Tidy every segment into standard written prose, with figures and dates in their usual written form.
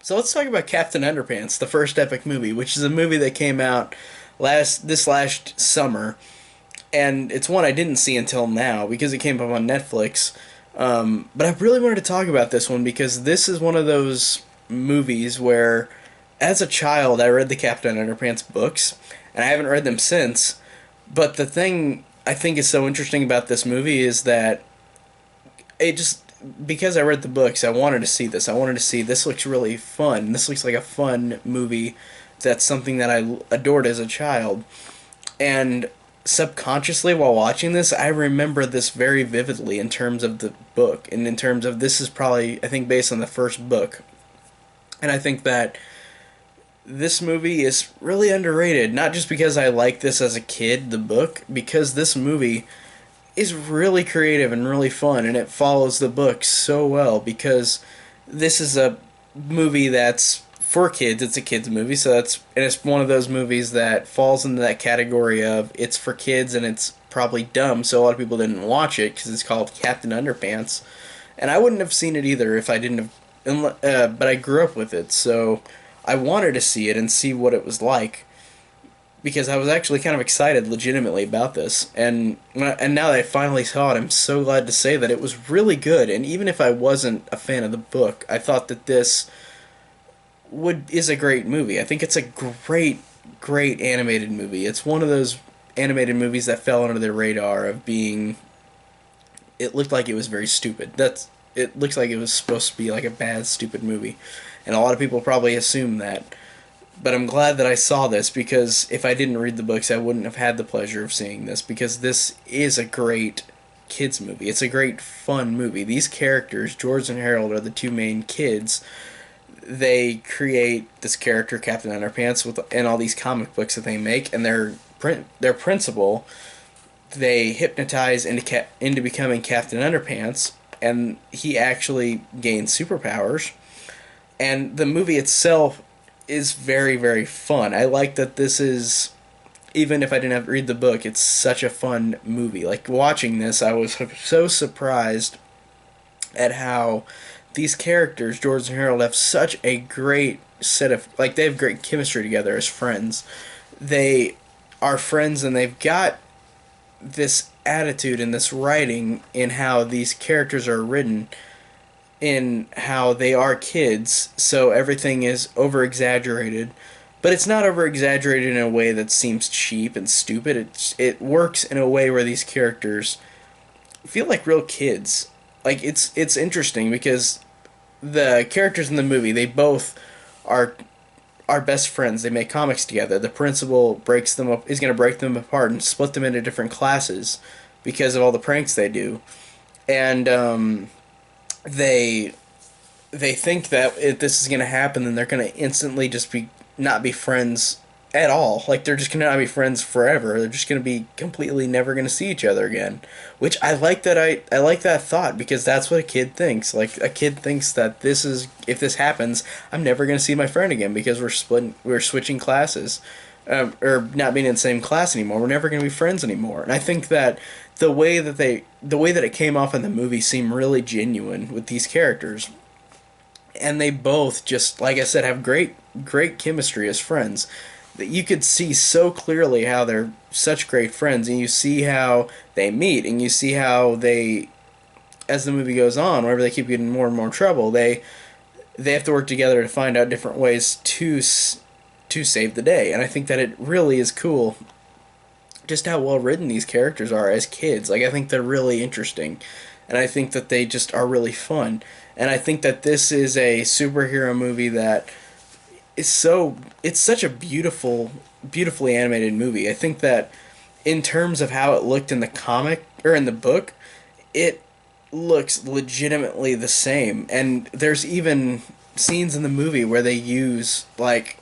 So let's talk about Captain Underpants, the first epic movie, which is a movie that came out last summer, and it's one I didn't see until now because it came up on Netflix. But I really wanted to talk about this one because this is one of those movies where, as a child, I read the Captain Underpants books, and I haven't read them since. But the thing I think is so interesting about this movie is that it just because I read the books, I wanted to see this. I wanted to see this looks really fun. This looks like a fun movie. That's something that I adored as a child, and subconsciously while watching this, I remember this very vividly in terms of the book and in terms of this is probably I think based on the first book, and I think that this movie is really underrated. Not just because I like this as a kid, the book, because this movie is really creative and really fun, and it follows the book so well because this is a movie that's for kids. It's a kids movie, so it's one of those movies that falls into that category of it's for kids and it's probably dumb. So a lot of people didn't watch it because it's called Captain Underpants, and I wouldn't have seen it either if I didn't have. But I grew up with it, so I wanted to see it and see what it was like because I was actually kind of excited legitimately about this. And now that I finally saw it, I'm so glad to say that it was really good. And even if I wasn't a fan of the book, I thought that this would is a great movie. I think it's a great animated movie. It's one of those animated movies that fell under the radar of being it looked like it was very stupid. That's it looks like it was supposed to be like a bad stupid movie. And a lot of people probably assume that. But I'm glad that I saw this because if I didn't read the books, I wouldn't have had the pleasure of seeing this because this is a great kids movie. It's a great fun movie. These characters, George and Harold, are the two main kids. They create this character Captain Underpants with and all these comic books that they make, and their principal they hypnotize into becoming Captain Underpants, and he actually gains superpowers. And the movie itself is very fun. I like that this is even if I didn't have to read the book, it's such a fun movie. Like watching this, I was so surprised at how these characters, George and Harold, have such a great set of like they have great chemistry together as friends. They are friends and they've got this attitude and this writing in how these characters are written in how they are kids, so everything is over exaggerated, but it's not over exaggerated in a way that seems cheap and stupid. It works in a way where these characters feel like real kids. Like it's interesting because the characters in the movie they both are best friends. They make comics together. The principal breaks them up is going to break them apart and split them into different classes because of all the pranks they do, and they they think that if this is going to happen, then they're going to instantly just be not be friends at all. Like they're just going to not be friends forever. They're just going to be completely never going to see each other again. Which I like that I like that thought because that's what a kid thinks. Like a kid thinks that this is if this happens, I'm never going to see my friend again because we're switching classes. Or not being in the same class anymore. We're never going to be friends anymore. And I think that the way that it came off in the movie seemed really genuine with these characters, and they both just like I said have great chemistry as friends. That you could see so clearly how they're such great friends, and you see how they meet, and you see how they, as the movie goes on, whenever they keep getting more and more trouble, they have to work together to find out different ways to save the day. And I think that it really is cool just how well written these characters are as kids. Like I think they're really interesting, and I think that they just are really fun. And I think that this is a superhero movie that is it's such a beautifully animated movie. I think that in terms of how it looked in the comic or in the book, it looks legitimately the same. And there's even scenes in the movie where they use like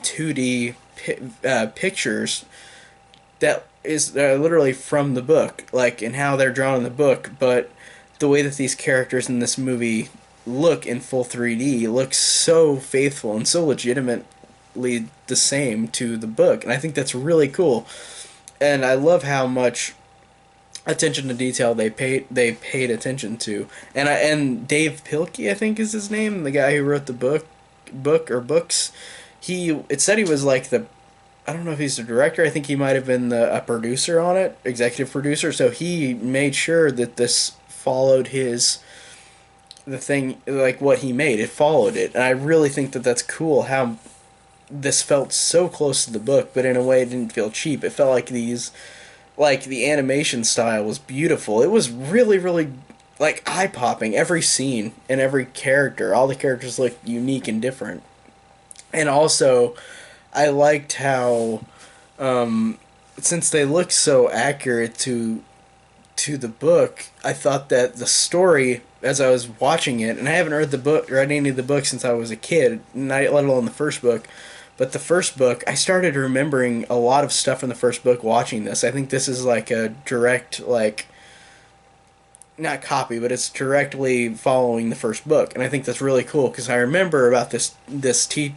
2D pictures that is literally from the book, like in how they're drawn in the book, but the way that these characters in this movie look in full 3D looks so faithful and so legitimately the same to the book, and I think that's really cool. And I love how much attention to detail they paid attention to. And Dave Pilkey, I think is his name, the guy who wrote the book. book or books. It said he was like the, I don't know if he's the director. I think he might have been a producer on it, executive producer. So he made sure that this followed his the thing like what he made. It followed it, and I really think that that's cool. How this felt so close to the book, but in a way it didn't feel cheap. It felt like the animation style was beautiful. It was really, really like eye popping. Every scene and every character, all the characters looked unique and different. And also, I liked how since they look so accurate to the book, I thought that the story as I was watching it, and I haven't read any of the books since I was a kid, not let alone the first book. But the first book, I started remembering a lot of stuff from the first book watching this. I think this is like a direct, like, not copy, but it's directly following the first book, and I think that's really cool because I remember about this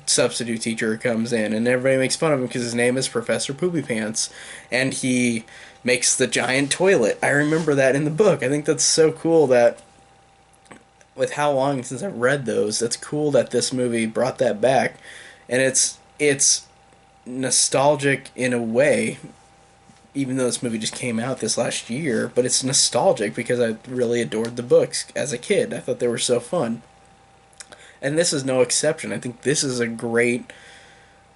substitute teacher who comes in, and everybody makes fun of him because his name is Professor Poopy Pants, and he makes the giant toilet. I remember that in the book. I think that's so cool that with how long since I've read those, that's cool that this movie brought that back, and it's nostalgic in a way even though this movie just came out this last year, but it's nostalgic because I really adored the books as a kid. I thought they were so fun. And this is no exception. I think this is a great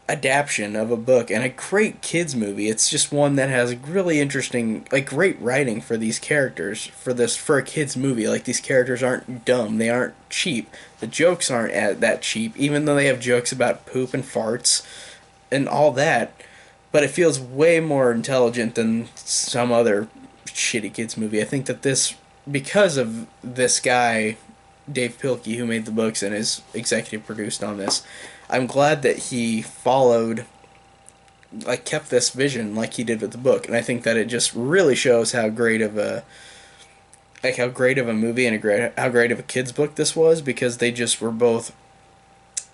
adaptation of a book and a great kids movie. It's just one that has really interesting, like great writing for these characters for a kids movie. Like these characters aren't dumb, they aren't cheap. The jokes aren't that cheap, even though they have jokes about poop and farts and all that, but it feels way more intelligent than some other shitty kids movie. I think that this, because of this guy, Dave Pilkey, who made the books and is executive produced on this, I'm glad that he followed, like, kept this vision like he did with the book, and I think that it just really shows how great of a, like, how great of a movie and how great of a kids book this was, because they just were both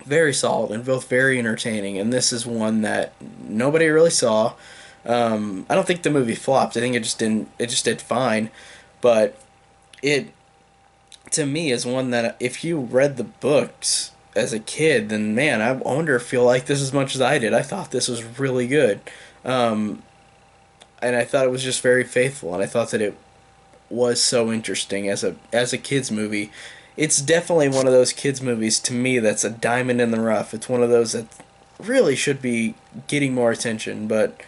very solid and both very entertaining, and this is one that nobody really saw. I don't think the movie flopped. I think it just did fine, but it, to me, is one that if you read the books as a kid, then man, I wonder if you'll like this as much as I did. I thought this was really good, and I thought it was just very faithful, and I thought that it was so interesting as a kids movie. It's definitely one of those kids movies to me that's a diamond in the rough. It's one of those that really should be getting more attention, but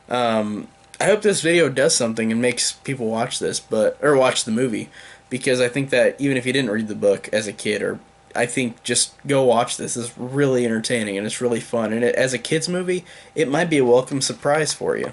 I hope this video does something and makes people watch this, or watch the movie, because I think that even if you didn't read the book as a kid, or I think just go watch this. It's really entertaining and it's really fun, and as a kids movie, it might be a welcome surprise for you.